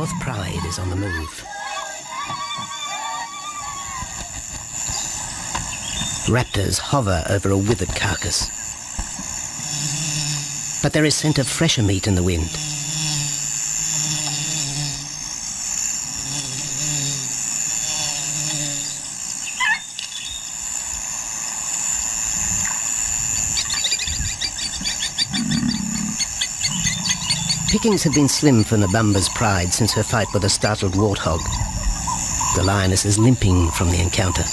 North Pride is on the move. Raptors hover over a withered carcass. But there is scent of fresher meat in the wind. Pickings have been slim for Nabamba's pride since her fight with a startled warthog. The lioness is limping from the encounter.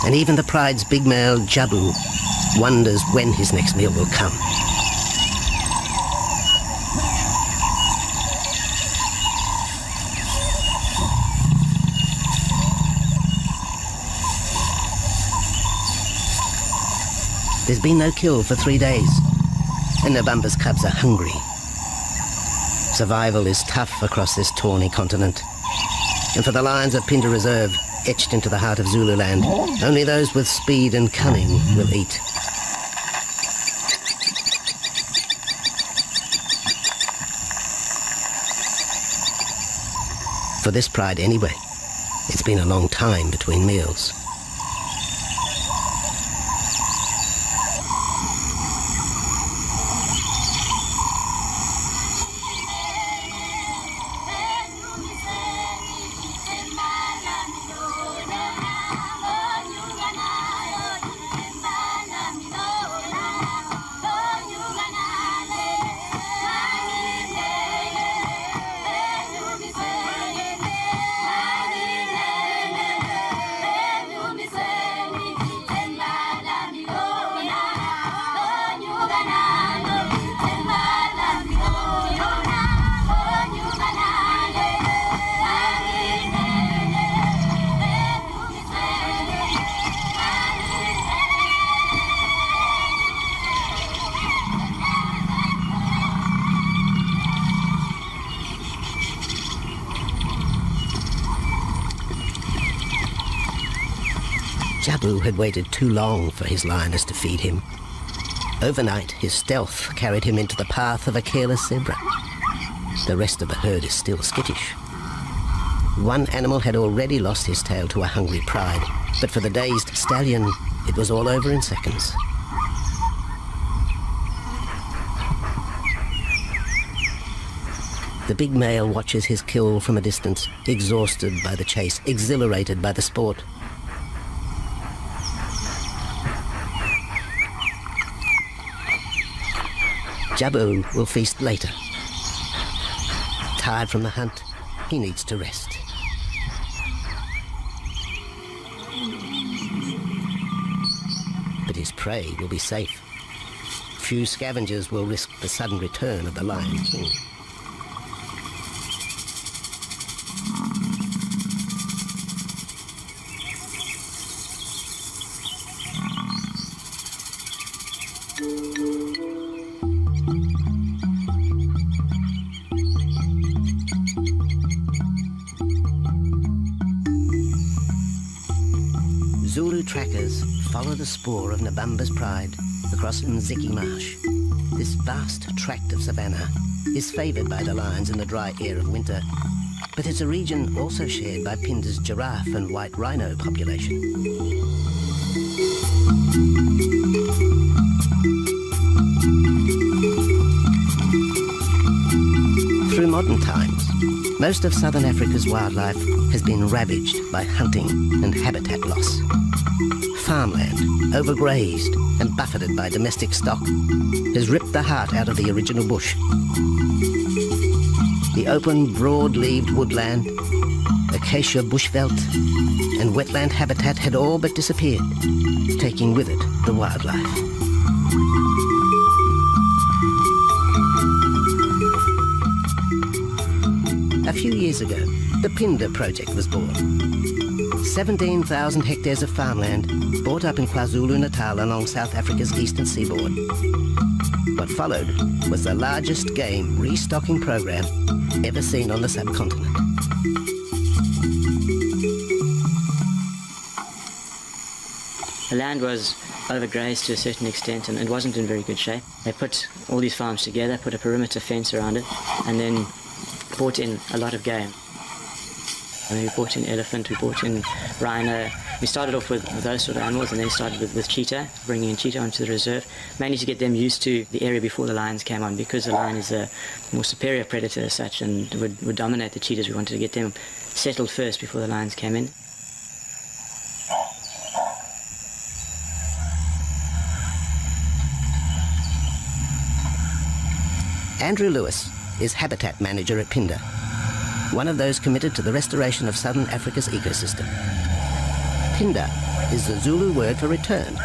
And even the pride's big male, Jabu, wonders when his next meal will come. There's been no kill for 3 days, and Nabamba's cubs are hungry. Survival is tough across this tawny continent, and for the lions of Pinda Reserve, etched into the heart of Zululand, only those with speed and cunning will eat. For this pride anyway, it's been a long time between meals. Jabu had waited too long for his lioness to feed him. Overnight, his stealth carried him into the path of a careless zebra. The rest of the herd is still skittish. One animal had already lost his tail to a hungry pride, but for the dazed stallion, it was all over in seconds. The big male watches his kill from a distance, exhausted by the chase, exhilarated by the sport. Jabu will feast later. Tired from the hunt, he needs to rest. But his prey will be safe. Few scavengers will risk the sudden return of the Lion King. Zulu trackers follow the spoor of Nabamba's pride across Mziki Marsh. This vast tract of savanna is favoured by the lions in the dry air of winter, but it's a region also shared by Pinda's giraffe and white rhino population. Through modern times, most of southern Africa's wildlife has been ravaged by hunting and habitat loss. Farmland, overgrazed and buffeted by domestic stock, has ripped the heart out of the original bush. The open, broad-leaved woodland, acacia bushveld, and wetland habitat had all but disappeared, taking with it the wildlife. A few years ago, the Pinda project was born. 17,000 hectares of farmland bought up in KwaZulu-Natal along South Africa's eastern seaboard. What followed was the largest game restocking program ever seen on the subcontinent. The land was overgrazed to a certain extent and it wasn't in very good shape. They put all these farms together, put a perimeter fence around it, and then brought in a lot of game. I mean, we brought in elephant, we brought in rhino. We started off with those sort of animals and then started with cheetah, bringing in cheetah onto the reserve, mainly to get them used to the area before the lions came on, because the lion is a more superior predator as such and would dominate the cheetahs. We wanted to get them settled first before the lions came in. Andrew Lewis is habitat manager at Pinda, one of those committed to the restoration of southern Africa's ecosystem. Pinda is the Zulu word for return,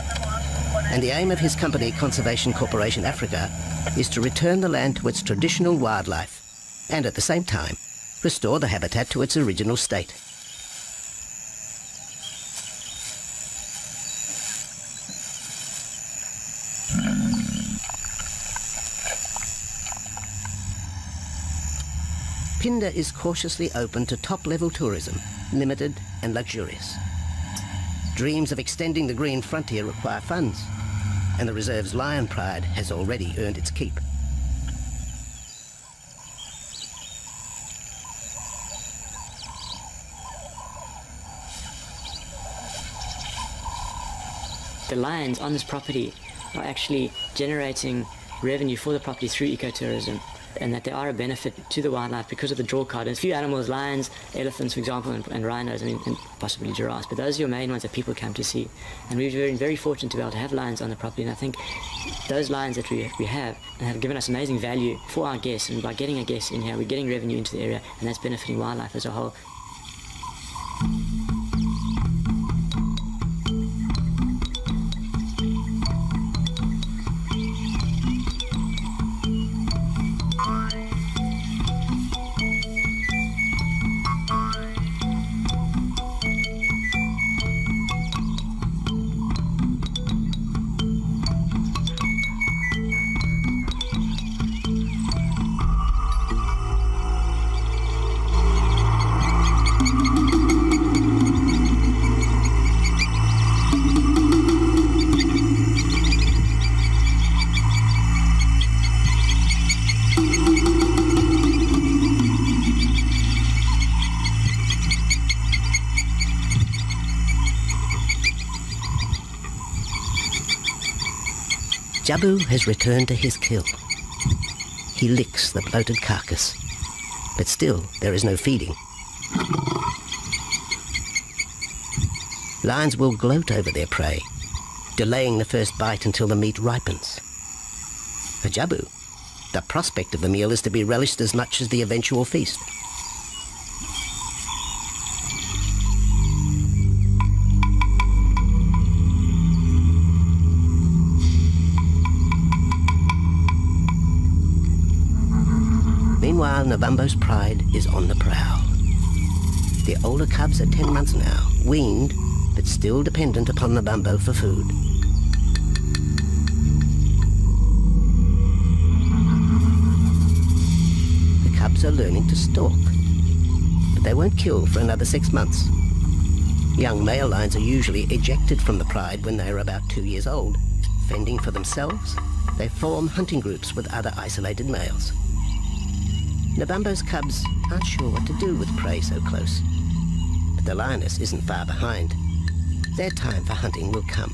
and the aim of his company, Conservation Corporation Africa, is to return the land to its traditional wildlife and at the same time restore the habitat to its original state. Pinda is cautiously open to top-level tourism, limited and luxurious. Dreams of extending the green frontier require funds, and the reserve's lion pride has already earned its keep. The lions on this property are actually generating revenue for the property through ecotourism, and that they are a benefit to the wildlife because of the draw card. And a few animals, lions, elephants, for example, and rhinos, I mean, and possibly giraffes, but those are your main ones that people come to see. And we've been very fortunate to be able to have lions on the property, and I think those lions that we have given us amazing value for our guests, and by getting our guests in here, we're getting revenue into the area, and that's benefiting wildlife as a whole. Jabu has returned to his kill. He licks the bloated carcass, but still there is no feeding. Lions will gloat over their prey, delaying the first bite until the meat ripens. For Jabu, the prospect of the meal is to be relished as much as the eventual feast. Meanwhile, Nabambo's pride is on the prowl. The older cubs are 10 months now, weaned, but still dependent upon Nabambo for food. The cubs are learning to stalk, but they won't kill for another 6 months. Young male lions are usually ejected from the pride when they are about 2 years old. Fending for themselves, they form hunting groups with other isolated males. Nabambo's cubs aren't sure what to do with prey so close, but the lioness isn't far behind. Their time for hunting will come.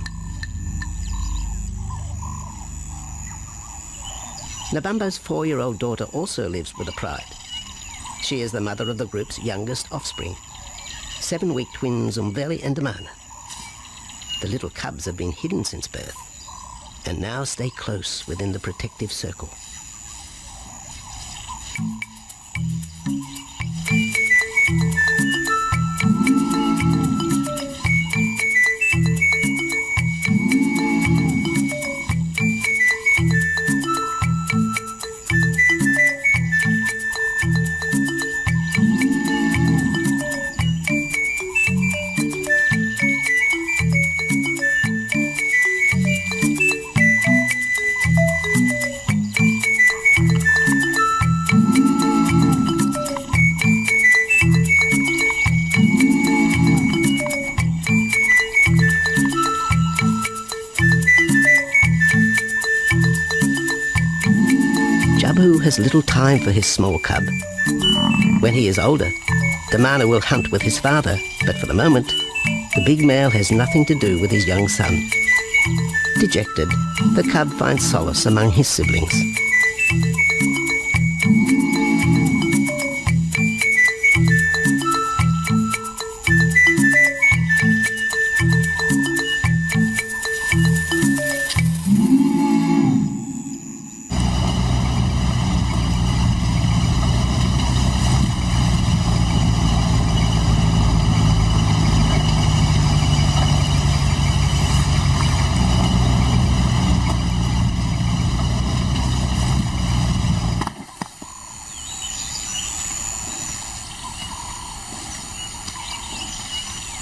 Nabambo's 4-year-old daughter also lives with the pride. She is the mother of the group's youngest offspring, 7-week twins Umveli and Damana. The little cubs have been hidden since birth, and now stay close within the protective circle. has little time for his small cub. When he is older, the mana will hunt with his father, but for the moment, the big male has nothing to do with his young son. Dejected, the cub finds solace among his siblings.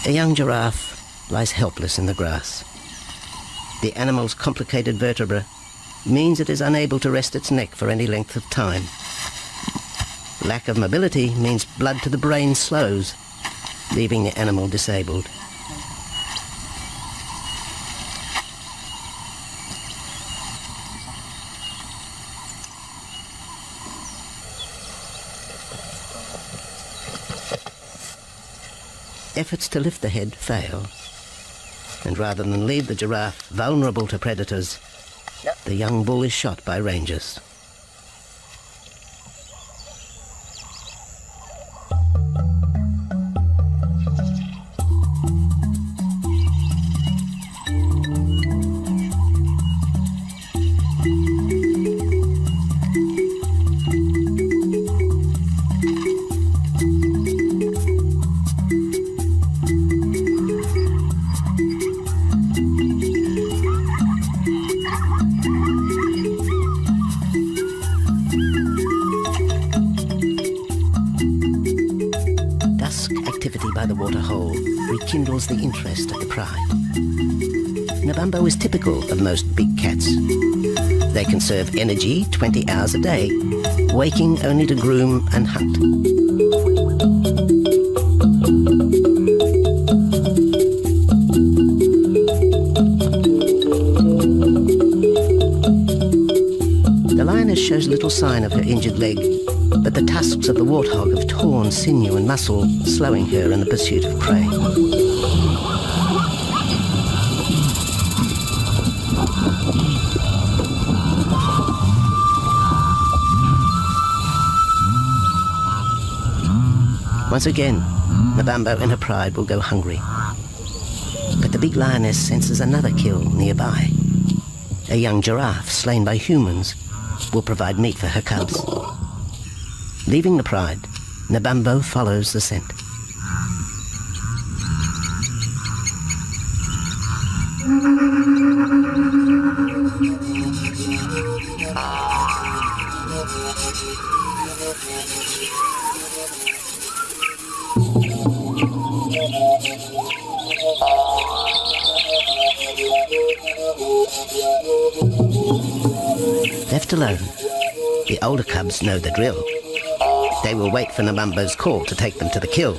A young giraffe lies helpless in the grass. The animal's complicated vertebra means it is unable to rest its neck for any length of time. Lack of mobility means blood to the brain slows, leaving the animal disabled. Efforts to lift the head fail, and rather than leave the giraffe vulnerable to predators, the young bull is shot by rangers. Rekindles the interest of the pride. Nabambo is typical of most big cats. They conserve energy 20 hours a day, waking only to groom and hunt. The lioness shows little sign of her injured leg, but the tusks of the warthog have torn sinew and muscle, slowing her in the pursuit of prey. Once again, Nabambo in her pride will go hungry. But the big lioness senses another kill nearby. A young giraffe slain by humans will provide meat for her cubs. Leaving the pride, Nabambo follows the scent. Left alone, the older cubs know the drill. They will wait for Nabambo's call to take them to the kill.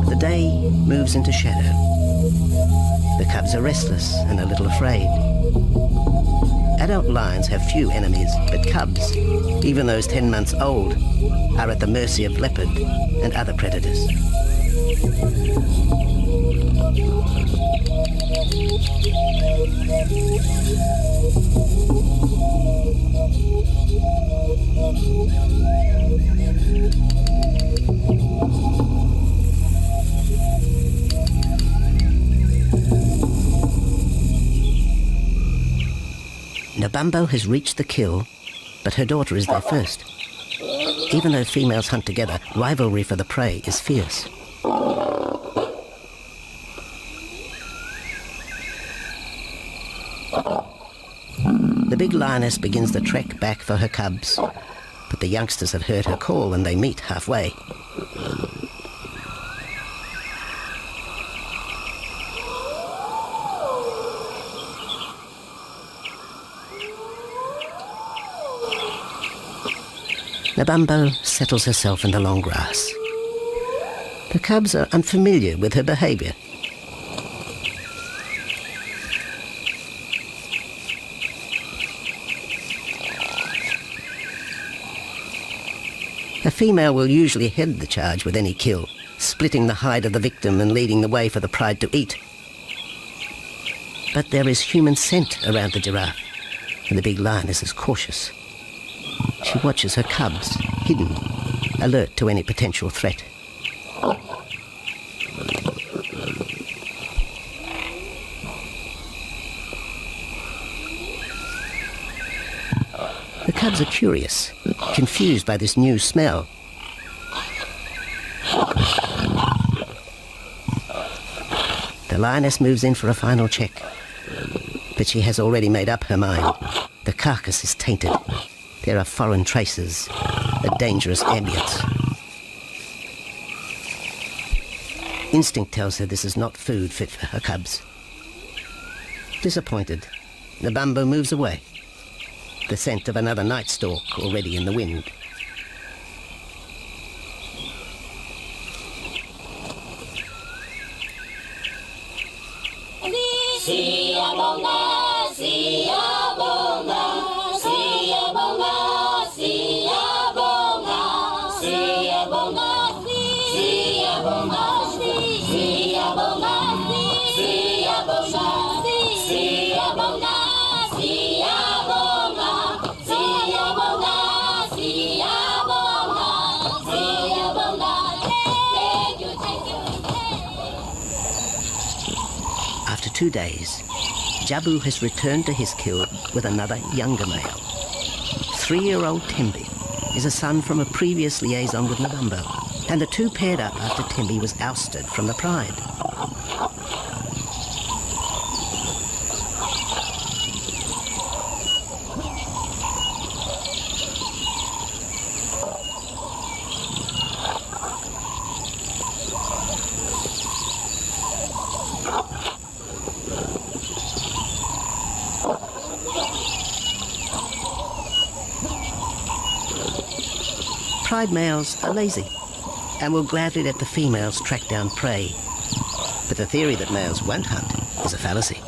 The day moves into shadow. The cubs are restless and a little afraid. Adult lions have few enemies, but cubs, even those 10 months old, are at the mercy of leopard and other predators. Nabambo has reached the kill, but her daughter is there first. Even though females hunt together, rivalry for the prey is fierce. The big lioness begins the trek back for her cubs, but the youngsters have heard her call and they meet halfway. Nabambo settles herself in the long grass. The cubs are unfamiliar with her behaviour. A female will usually head the charge with any kill, splitting the hide of the victim and leading the way for the pride to eat. But there is human scent around the giraffe, and the big lioness is cautious. She watches her cubs, hidden, alert to any potential threat. The cubs are curious, confused by this new smell. The lioness moves in for a final check, but she has already made up her mind. The carcass is tainted. There are foreign traces, a dangerous ambience. Instinct tells her this is not food fit for her cubs. Disappointed, Nabambo moves away, the scent of another night stalk already in the wind. After 2 days, Jabu has returned to his kill with another younger male. 3-year-old Tembi is a son from a previous liaison with Nabambo, and the two paired up after Tembi was ousted from the pride. Pride males are lazy and will gladly let the females track down prey. But the theory that males won't hunt is a fallacy.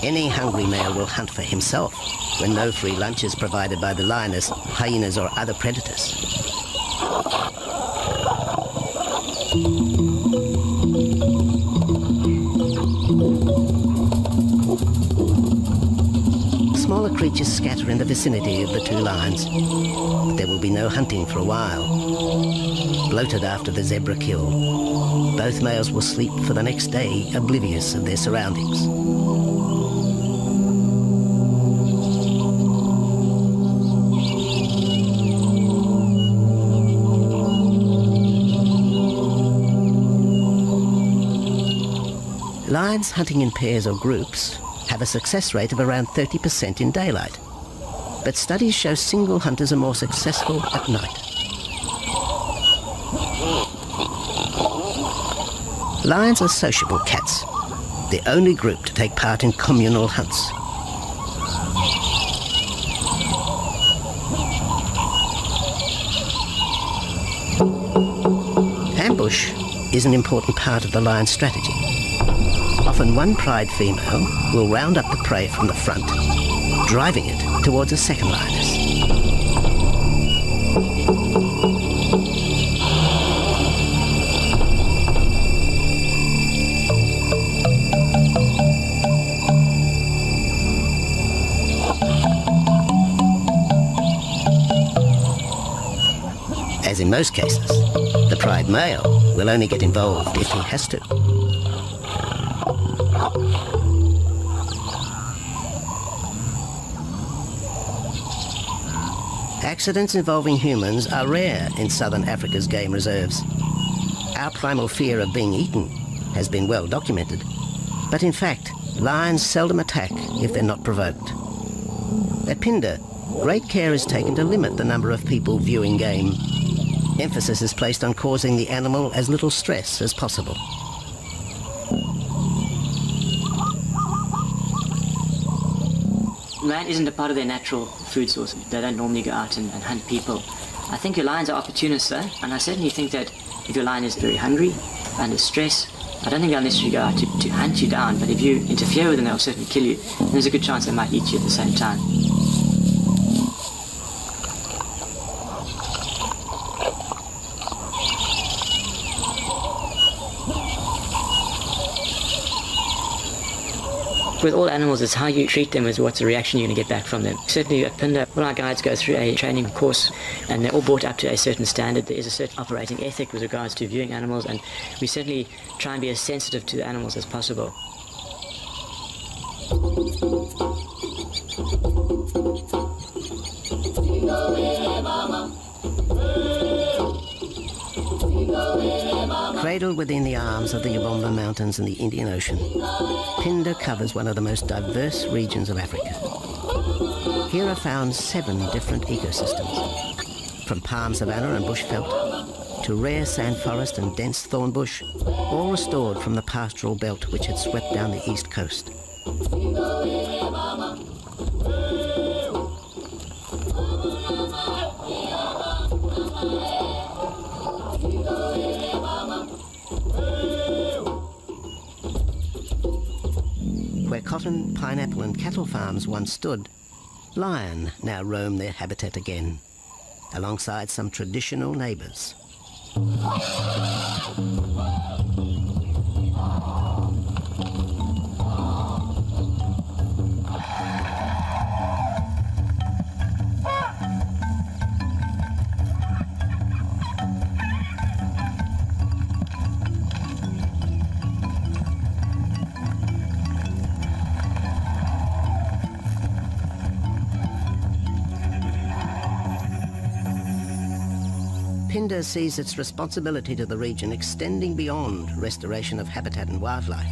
Any hungry male will hunt for himself when no free lunch is provided by the lioness, hyenas or other predators. Smaller creatures scatter in the vicinity of the two lions. There will be no hunting for a while. Bloated after the zebra kill, both males will sleep for the next day, oblivious of their surroundings. Lions hunting in pairs or groups have a success rate of around 30% in daylight, but studies show single hunters are more successful at night. Lions are sociable cats, the only group to take part in communal hunts. Ambush is an important part of the lion's strategy. Often one pride female will round up the prey from the front, driving it towards a second lioness. As in most cases, the pride male will only get involved if he has to. Accidents involving humans are rare in southern Africa's game reserves. Our primal fear of being eaten has been well documented, but in fact, lions seldom attack if they're not provoked. At Phinda, great care is taken to limit the number of people viewing game. Emphasis is placed on causing the animal as little stress as possible. man isn't a part of their natural food source. They don't normally go out and hunt people. I think your lions are opportunists though, and I certainly think that if your lion is very hungry, under stress, I don't think they'll necessarily go out to hunt you down, but if you interfere with them, they'll certainly kill you. And there's a good chance they might eat you at the same time. With all animals, it's how you treat them is what's the reaction you're going to get back from them. Certainly at Pinda, all our guides go through a training course and they're all brought up to a certain standard. There is a certain operating ethic with regards to viewing animals, and we certainly try and be as sensitive to the animals as possible. Cradled within the arms of the Ubomba Mountains and the Indian Ocean, Pinda covers one of the most diverse regions of Africa. Here are found 7 different ecosystems, from palm savanna and bushveld to rare sand forest and dense thorn bush, all restored from the pastoral belt which had swept down the east coast. Where cotton, pineapple and cattle farms once stood, lion now roam their habitat again, alongside some traditional neighbours. Pinda sees its responsibility to the region extending beyond restoration of habitat and wildlife.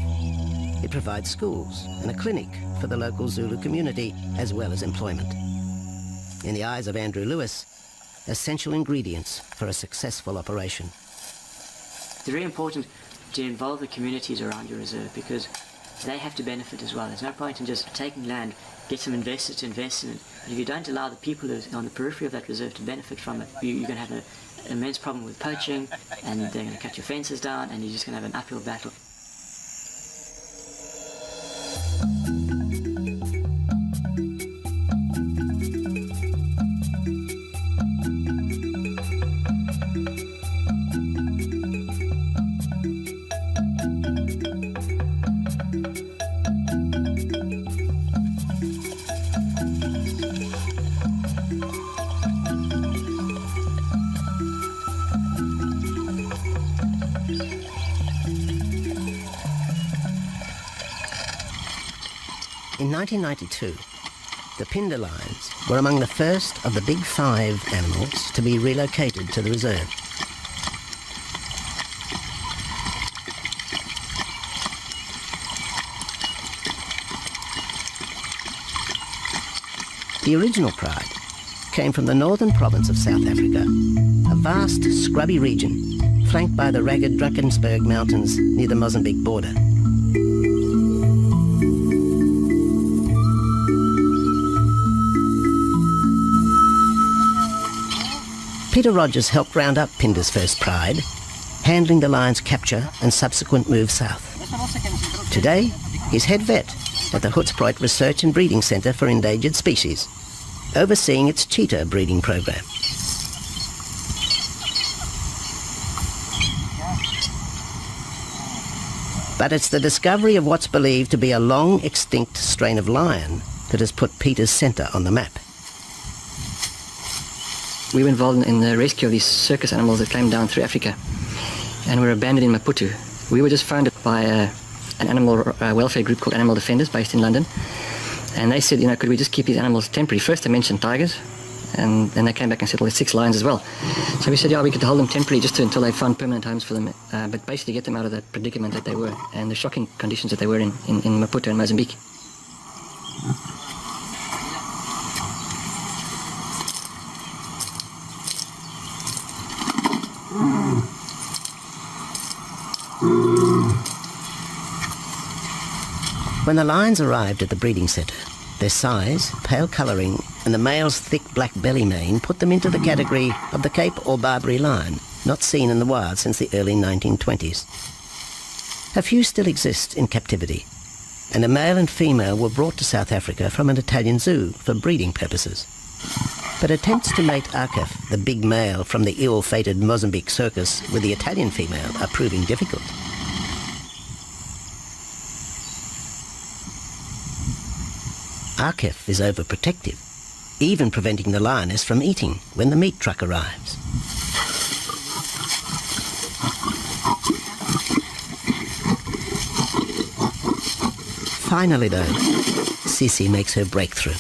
It provides schools and a clinic for the local Zulu community, as well as employment. In the eyes of Andrew Lewis, essential ingredients for a successful operation. It's very important to involve the communities around your reserve because they have to benefit as well. There's no point in just taking land, get some investors to invest in it. But if you don't allow the people who are on the periphery of that reserve to benefit from it, you're going to have an immense problem with poaching, and they're going to cut your fences down, and you're just going to have an uphill battle. In 1992, the Pinda lions were among the first of the big 5 animals to be relocated to the reserve. The original pride came from the northern province of South Africa, a vast scrubby region flanked by the ragged Drakensberg Mountains near the Mozambique border. Peter Rogers helped round up Pinda's first pride, handling the lion's capture and subsequent move south. Today, he's head vet at the Hoedspruit Research and Breeding Centre for Endangered Species, overseeing its cheetah breeding program. But it's the discovery of what's believed to be a long-extinct strain of lion that has put Peter's centre on the map. We were involved in the rescue of these circus animals that came down through Africa and were abandoned in Maputo. We were just founded by an animal welfare group called Animal Defenders based in London, and they said, could we just keep these animals temporary? First they mentioned tigers, and then they came back and said, well, there's 6 lions as well. So we said, yeah, we could hold them temporarily just until they found permanent homes for them, but basically get them out of that predicament that they were and the shocking conditions that they were in Maputo and Mozambique. When the lions arrived at the breeding centre, Their size, pale colouring, and the male's thick black belly mane put them into the category of the Cape or Barbary lion, not seen in the wild since the early 1920s. A few still exist in captivity, and a male and female were brought to South Africa from an Italian zoo for breeding purposes. But attempts to mate Akef, the big male from the ill-fated Mozambique circus, with the Italian female are proving difficult. Akef is overprotective, even preventing the lioness from eating when the meat truck arrives. Finally though, Sissy makes her breakthrough.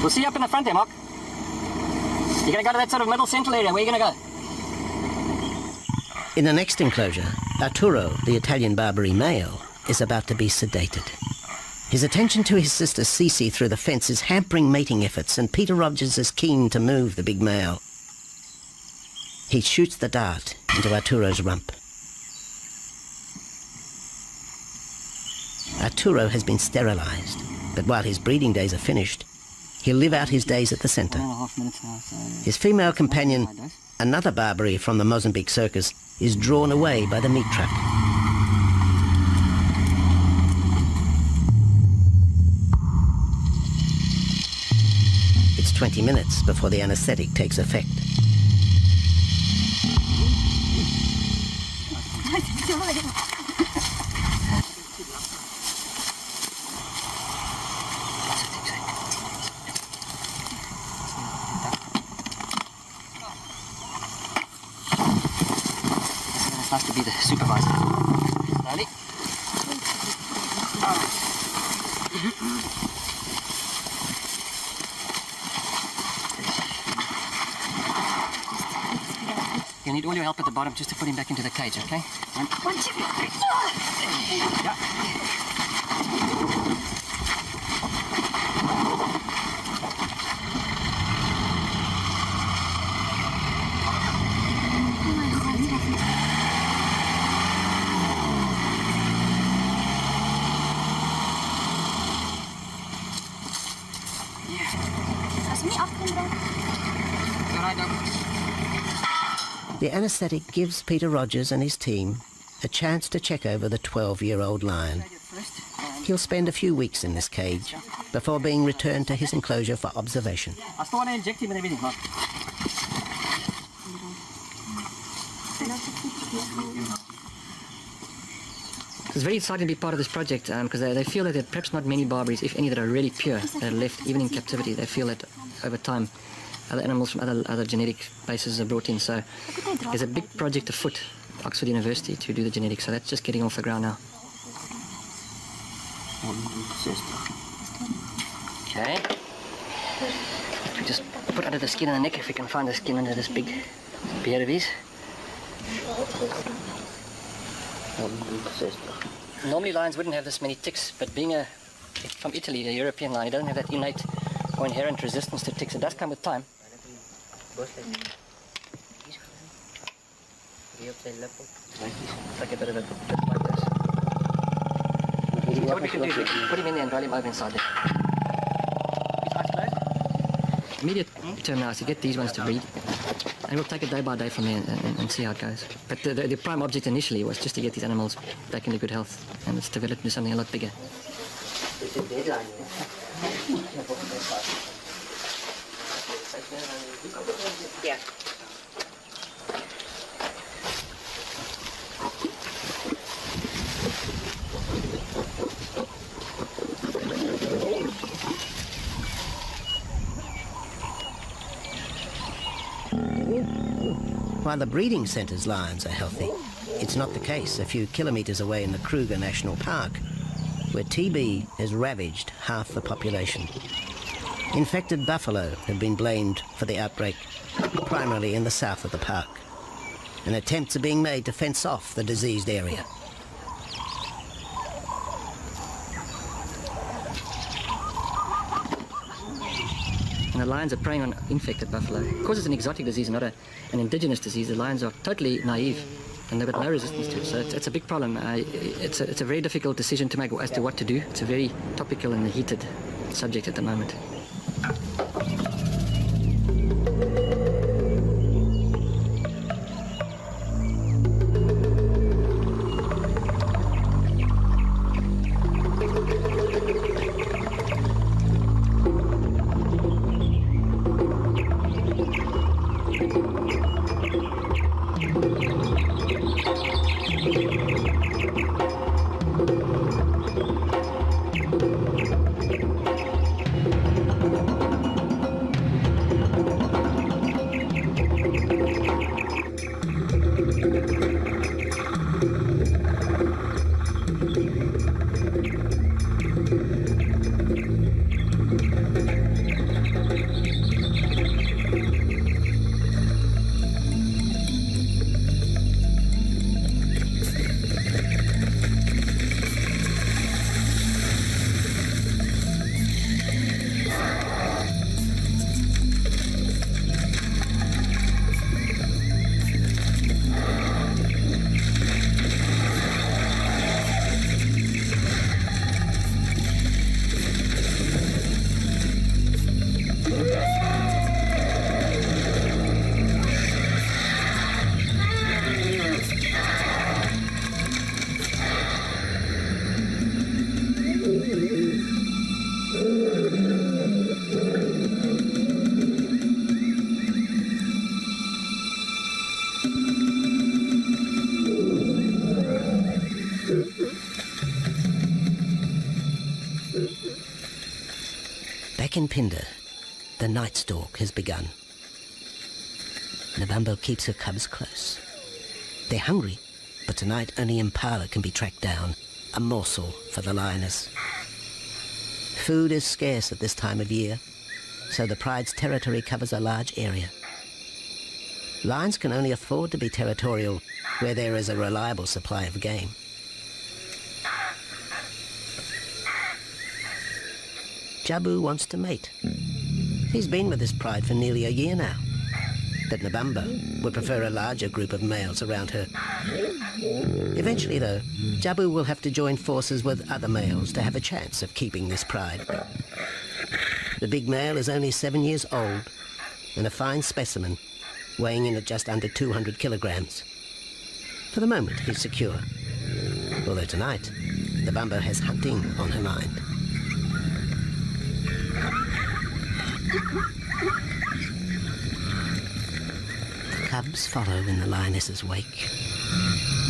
We'll see you up in the front there, Mark. You're going to go to that sort of middle central area. Where are you going to go? In the next enclosure, Arturo, the Italian Barbary male, is about to be sedated. His attention to his sister Cece through the fence is hampering mating efforts, and Peter Rogers is keen to move the big male. He shoots the dart into Arturo's rump. Arturo has been sterilised, but while his breeding days are finished, he'll live out his days at the centre. His female companion, another Barbary from the Mozambique circus, is drawn away by the meat truck. It's 20 minutes before the anaesthetic takes effect. It's nice to be the supervisor. Slowly. You need all your help at the bottom just to put him back into the cage, okay? One, two, three. Yeah. The anaesthetic gives Peter Rogers and his team a chance to check over the 12-year-old lion. He'll spend a few weeks in this cage before being returned to his enclosure for observation. I still want to inject him and everything, Mark. It's very exciting to be part of this project because they feel that there are perhaps not many Barbaries, if any, that are really pure, that are left even in captivity. They feel that over time other animals from other genetic bases are brought in. So there's a big project afoot at Oxford University to do the genetics. So that's just getting off the ground now. Okay. We just put under the skin on the neck if we can find the skin under this big beard of his. Normally lions wouldn't have this many ticks, but being from Italy, the European lion, he doesn't have that innate or inherent resistance to ticks. It does come with time. Like a bit of a bit like this. So what we can do is we can put him in there and roll him over inside there. His eyes closed. Immediate term now is to get these ones to breed. And we'll take it day by day from there and see how it goes. But the prime object initially was just to get these animals back into good health, and it's developed into something a lot bigger. Yeah. While the breeding centre's lions are healthy, it's not the case a few kilometres away in the Kruger National Park, where TB has ravaged half the population. Infected buffalo have been blamed for the outbreak, primarily in the south of the park, and attempts are being made to fence off the diseased area. And the lions are preying on infected buffalo. Because it's an exotic disease, not an indigenous disease, the lions are totally naive and they've got no resistance to it. So it's a big problem. It's a very difficult decision to make as to what to do. It's a very topical and heated subject at the moment. Back in Phinda, the night stalk has begun. Nabambo keeps her cubs close. They're hungry, but tonight only Impala can be tracked down, a morsel for the lioness. Food is scarce at this time of year, so the pride's territory covers a large area. Lions can only afford to be territorial where there is a reliable supply of game. Jabu wants to mate. He's been with his pride for nearly a year now. But Nabambo would prefer a larger group of males around her. Eventually, though, Jabu will have to join forces with other males to have a chance of keeping this pride. The big male is only 7 years old and a fine specimen, weighing in at just under 200 kilograms. For the moment, he's secure. Although tonight, Nabambo has hunting on her mind. The cubs follow in the lioness's wake.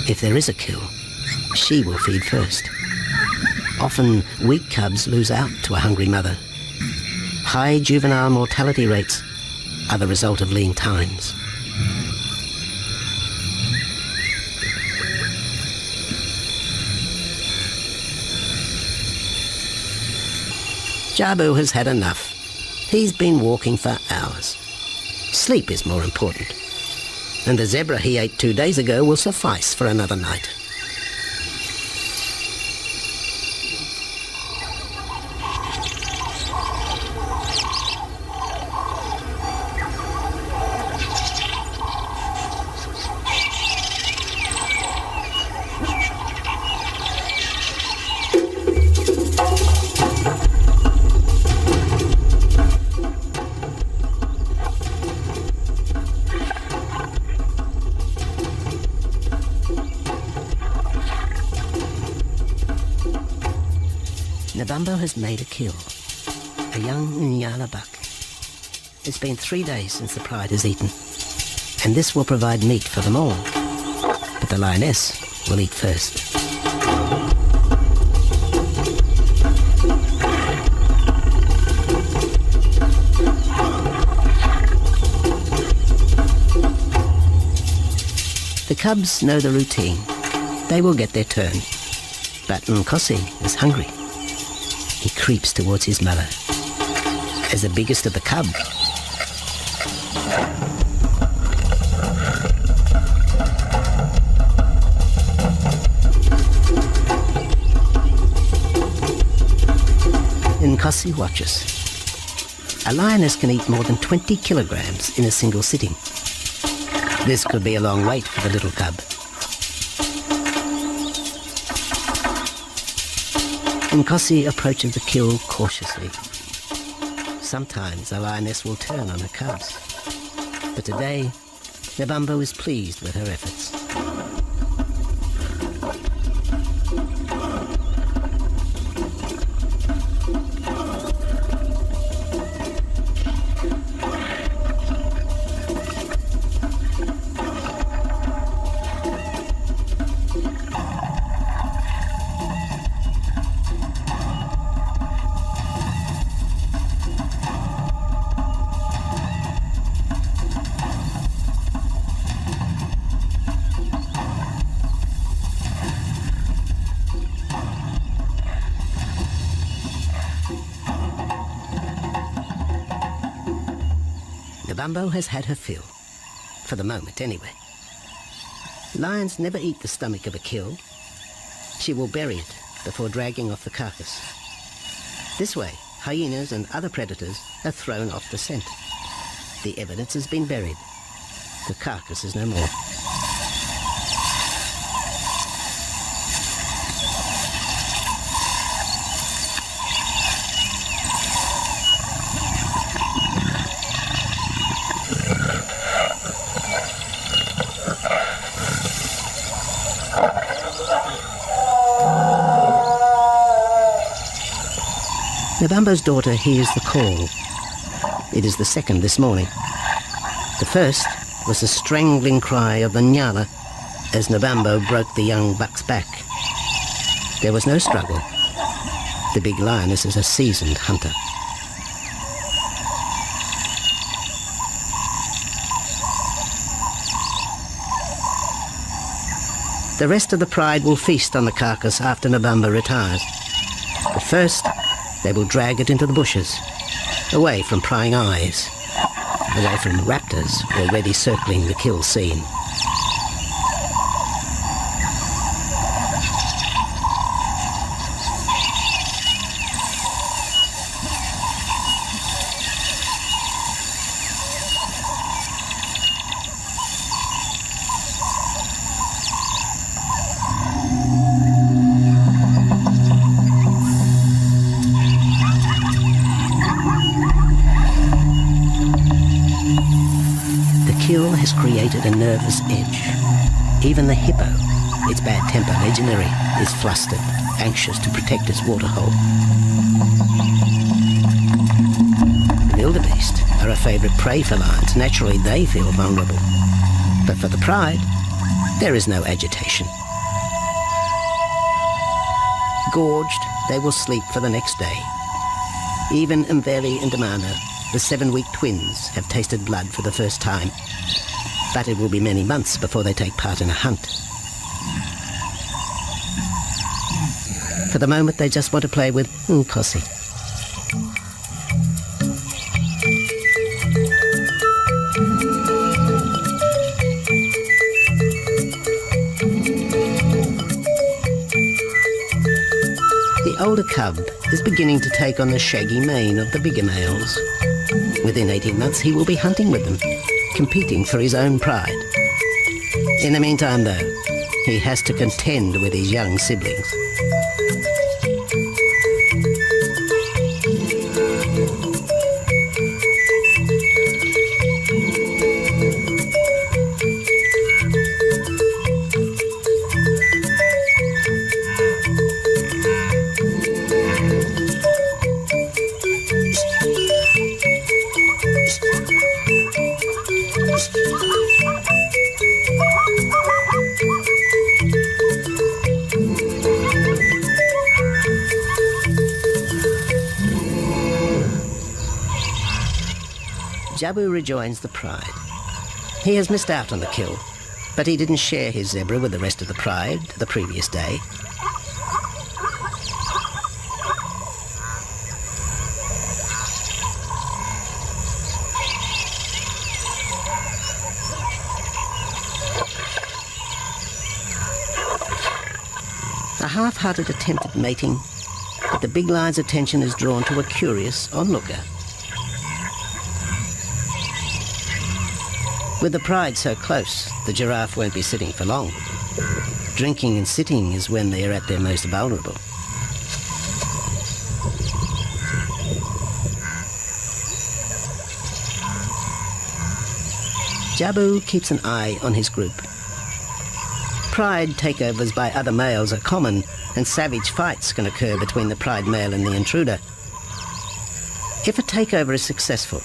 If there is a kill, she will feed first. Often, weak cubs lose out to a hungry mother. High juvenile mortality rates are the result of lean times. Jabu has had enough. He's been walking for hours. Sleep is more important. And the zebra he ate 2 days ago will suffice for another night. Nabambo has made a kill, a young Nyala buck. It's been 3 days since the pride has eaten, and this will provide meat for them all. But the lioness will eat first. The cubs know the routine. They will get their turn. But Nkosi is hungry. He creeps towards his mother. As the biggest of the cub, Nkosi watches. A lioness can eat more than 20 kilograms in a single sitting. This could be a long wait for the little cub. Nkosi approaches the kill cautiously. Sometimes a lioness will turn on her cubs, but today, Nebambo is pleased with her efforts. Nebambo has had her fill, for the moment anyway. Lions never eat the stomach of a kill. She will bury it before dragging off the carcass. This way, hyenas and other predators are thrown off the scent. The evidence has been buried. The carcass is no more. Nebambo's daughter hears the call. It is the second this morning. The first was the strangling cry of the Nyala as Nebambo broke the young buck's back. There was no struggle. The big lioness is a seasoned hunter. The rest of the pride will feast on the carcass after Nebambo retires. But first, they will drag it into the bushes, away from prying eyes, away from raptors already circling the kill scene. Has created a nervous edge. Even the hippo, its bad temper legendary, is flustered, anxious to protect its waterhole. The wildebeest are a favourite prey for lions. Naturally, they feel vulnerable. But for the pride, there is no agitation. Gorged, they will sleep for the next day. Even Mveli and Damana, the 7-week twins, have tasted blood for the first time. But it will be many months before they take part in a hunt. For the moment, they just want to play with Nkosi. The older cub is beginning to take on the shaggy mane of the bigger males. Within 18 months, he will be hunting with them, competing for his own pride. In the meantime, though, he has to contend with his young siblings. Jabu rejoins the pride. He has missed out on the kill, but he didn't share his zebra with the rest of the pride the previous day. A half-hearted attempt at mating, but the big lion's attention is drawn to a curious onlooker. With the pride so close, the giraffe won't be sitting for long. Drinking and sitting is when they are at their most vulnerable. Jabu keeps an eye on his group. Pride takeovers by other males are common, and savage fights can occur between the pride male and the intruder. If a takeover is successful,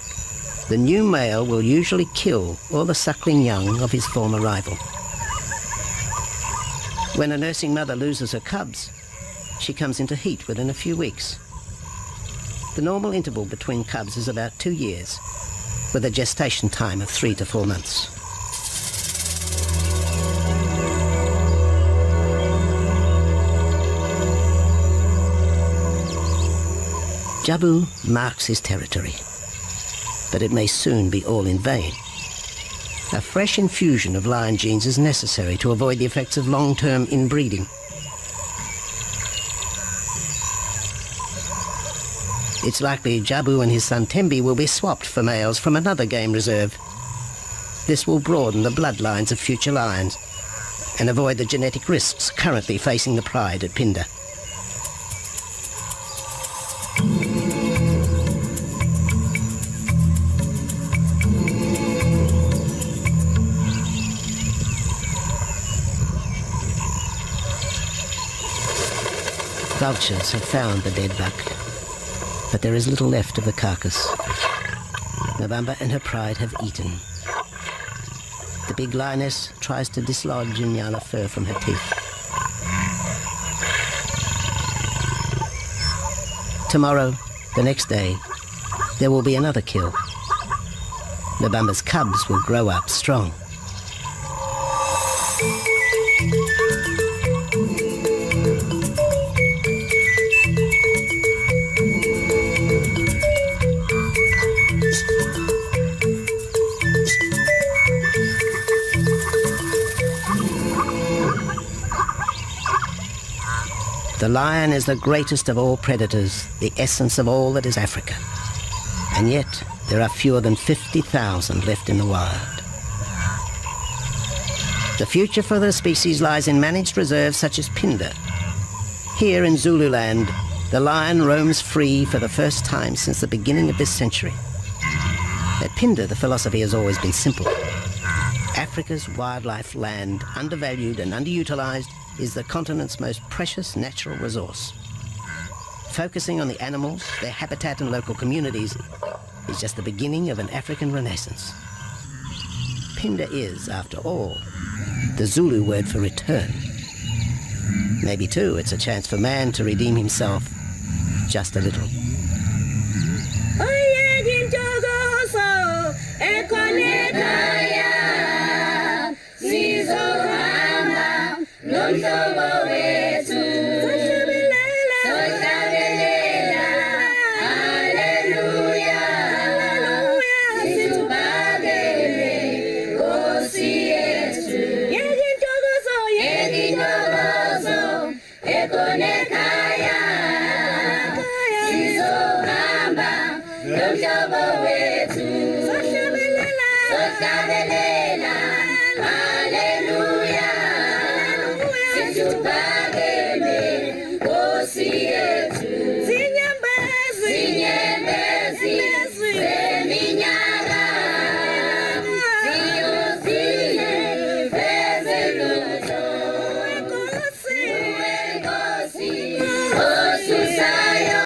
the new male will usually kill all the suckling young of his former rival. When a nursing mother loses her cubs, she comes into heat within a few weeks. The normal interval between cubs is about 2 years, with a gestation time of 3 to 4 months. Jabu marks his territory, but it may soon be all in vain. A fresh infusion of lion genes is necessary to avoid the effects of long-term inbreeding. It's likely Jabu and his son Tembi will be swapped for males from another game reserve. This will broaden the bloodlines of future lions and avoid the genetic risks currently facing the pride at Pinda. Vultures have found the dead buck, but there is little left of the carcass. Mabamba and her pride have eaten. The big lioness tries to dislodge Inyala fur from her teeth. Tomorrow, the next day, there will be another kill. Mabamba's cubs will grow up strong. The lion is the greatest of all predators, the essence of all that is Africa. And yet, there are fewer than 50,000 left in the wild. The future for the species lies in managed reserves such as Pinda. Here in Zululand, the lion roams free for the first time since the beginning of this century. At Pinda, the philosophy has always been simple. Africa's wildlife land, undervalued and underutilized, is the continent's most precious natural resource. Focusing on the animals, their habitat and local communities is just the beginning of an African renaissance. Pinda is, after all, the Zulu word for return. Maybe, too, it's a chance for man to redeem himself just a little. Hallelujah.